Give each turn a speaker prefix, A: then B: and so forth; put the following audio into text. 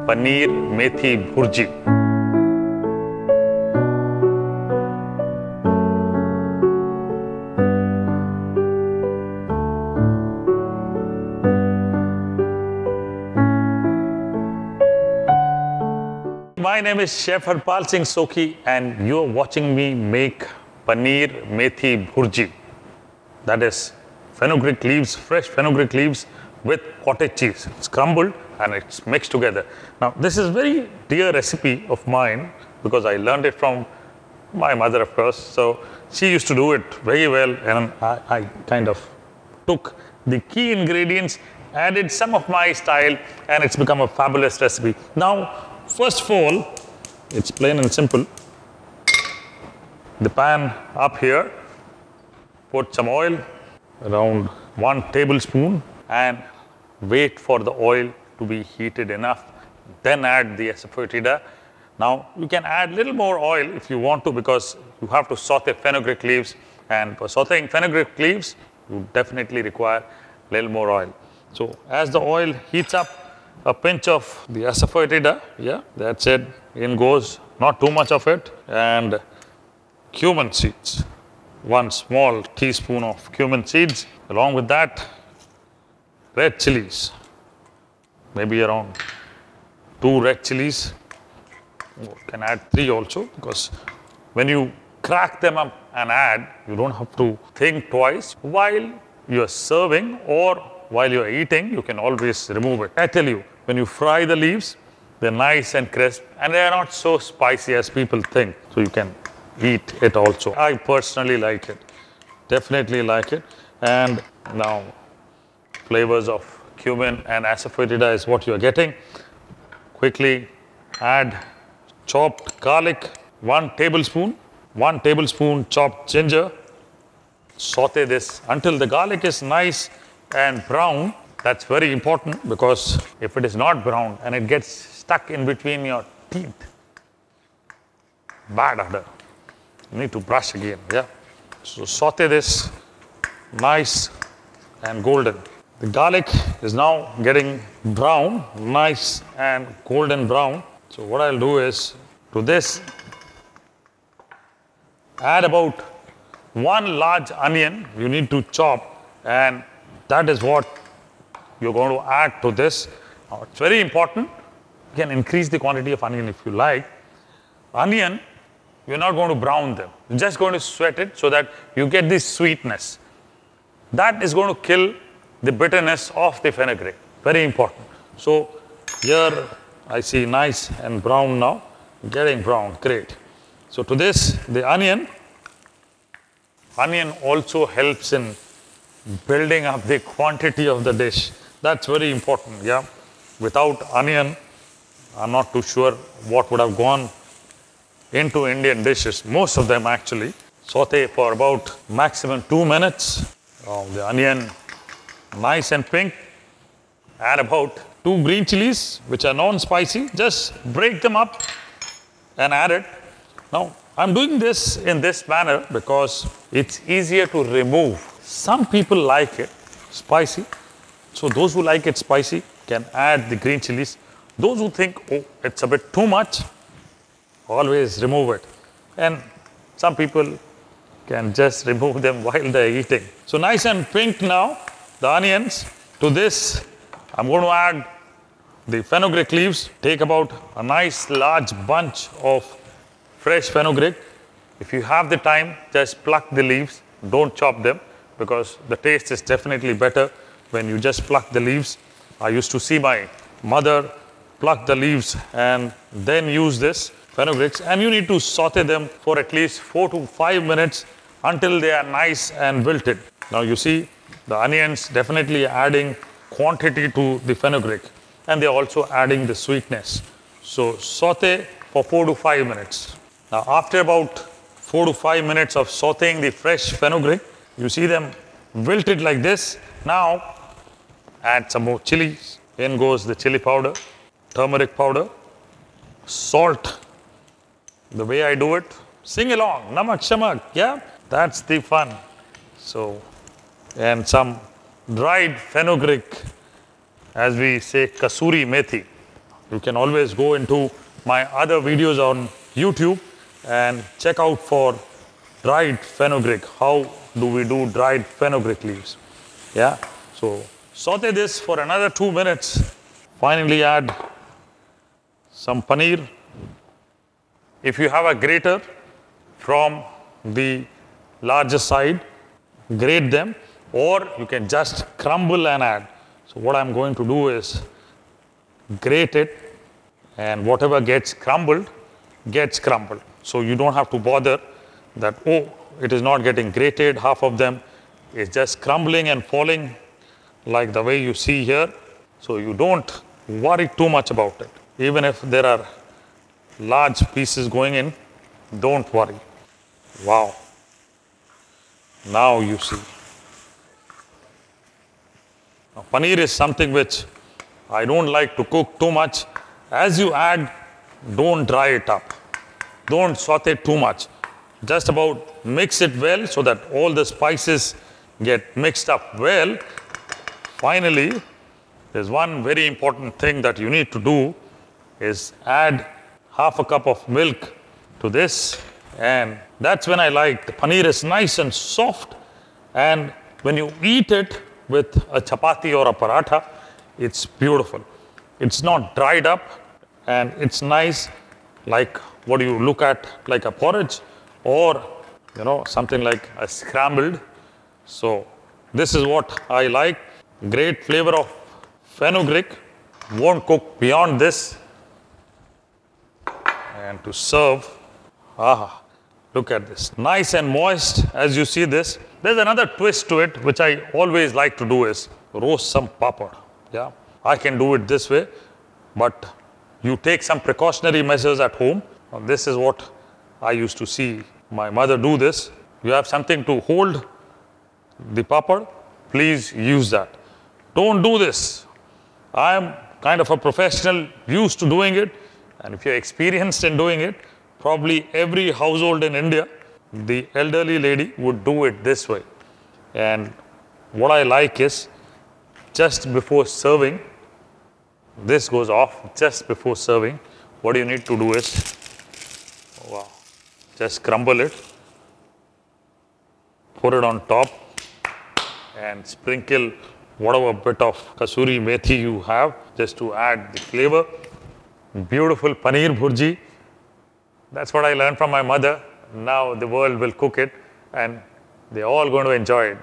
A: Paneer Methi Bhurjee. My name is Chef Harpal Singh Sokhi and you're watching me make Paneer Methi Bhurjee. That is fenugreek leaves, fresh fenugreek leaves with cottage cheese. It's crumbled and it's mixed together. Now this is very dear recipe of mine because I learned it from my mother, of course. So she used to do it very well and I kind of took the key ingredients, added some of my style, and it's become a fabulous recipe. Now, first of all, it's plain and simple. The pan up here, put some oil, around 1 tablespoon, and wait for the oil to be heated enough. Then add the asafoetida. Now, you can add little more oil if you want to because you have to saute fenugreek leaves. And for sauteing fenugreek leaves, you definitely require little more oil. So, as the oil heats up, a pinch of the asafoetida, yeah, that's it. In goes, not too much of it, and cumin seeds. 1 small teaspoon of cumin seeds. Along with that, red chilies. Maybe around 2 red chilies. You can add 3 also because when you crack them up and add, you don't have to think twice. While you're serving or while you're eating, you can always remove it. I tell you, when you fry the leaves, they're nice and crisp and they're not so spicy as people think. So you can eat it also. I personally like it. Definitely like it. And now flavors of cumin and asafoetida is what you're getting. Quickly add chopped garlic, 1 tablespoon, 1 tablespoon chopped ginger. Saute this until the garlic is nice and brown. That's very important because if it is not brown and it gets stuck in between your teeth, bad odor. You need to brush again, yeah. So saute this nice and golden. The garlic is now getting brown, nice and golden brown. So what I'll do is, to this, add about 1 large onion you need to chop, and that is what you're going to add to this. Now, it's very important. You can increase the quantity of onion if you like. Onion, you're not going to brown them. You're just going to sweat it so that you get this sweetness. That is going to kill the bitterness of the fenugreek. Very important. So here I see nice and brown now. Getting brown, great. So to this, the onion also helps in building up the quantity of the dish. That's very important, yeah. Without onion, I'm not too sure what would have gone into Indian dishes. Most of them actually. Saute for about maximum 2 minutes. The onion nice and pink. Add about 2 green chilies, which are non-spicy. Just break them up and add it. Now, I'm doing this in this manner because it's easier to remove. Some people like it spicy. So those who like it spicy can add the green chilies. Those who think, oh, it's a bit too much, always remove it. And some people can just remove them while they're eating. So nice and pink now, the onions. To this, I'm going to add the fenugreek leaves. Take about a nice large bunch of fresh fenugreek. If you have the time, just pluck the leaves. Don't chop them because the taste is definitely better when you just pluck the leaves. I used to see my mother pluck the leaves and then use this fenugreeks, and you need to saute them for at least 4 to 5 minutes until they are nice and wilted. Now you see the onions definitely adding quantity to the fenugreek and they're also adding the sweetness. So saute for 4 to 5 minutes. Now after about 4 to 5 minutes of sauteing the fresh fenugreek, you see them wilted like this. Now add some more chilies. In goes the chili powder, turmeric powder, salt. The way I do it, sing along, namak shamak, yeah? That's the fun. So, and some dried fenugreek, as we say, kasuri methi. You can always go into my other videos on YouTube and check out for dried fenugreek. How do we do dried fenugreek leaves? Yeah. So saute this for another 2 minutes. Finally add some paneer. If you have a grater from the larger side, grate them, or you can just crumble and add. So what I'm going to do is grate it, and whatever gets crumbled, gets crumbled. So you don't have to bother that, oh, it is not getting grated, half of them is just crumbling and falling like the way you see here. So you don't worry too much about it. Even if there are large pieces going in, don't worry. Wow. Now you see. Now, paneer is something which I don't like to cook too much. As you add, don't dry it up. Don't saute too much. Just about mix it well so that all the spices get mixed up well. Finally, there's one very important thing that you need to do is add half a cup of milk to this, and that's when I like the paneer is nice and soft, and when you eat it with a chapati or a paratha, it's beautiful. It's not dried up, and it's nice like what you look at like a porridge or something like a scrambled. So this is what I like. Great flavor of fenugreek. Won't cook beyond this. And to serve, look at this. Nice and moist as you see this. There's another twist to it which I always like to do is roast some papad. Yeah, I can do it this way, but you take some precautionary measures at home. Now, this is what I used to see my mother do this. You have something to hold the papad, please use that. Don't do this. I am kind of a professional, used to doing it, and if you're experienced in doing it, probably every household in India, the elderly lady would do it this way. And what I like is, just before serving, this goes off just before serving. What you need to do is, just crumble it, pour it on top, and sprinkle whatever bit of kasuri methi you have, just to add the flavor. Beautiful paneer bhurjee. That's what I learned from my mother. Now the world will cook it, and they're all going to enjoy it.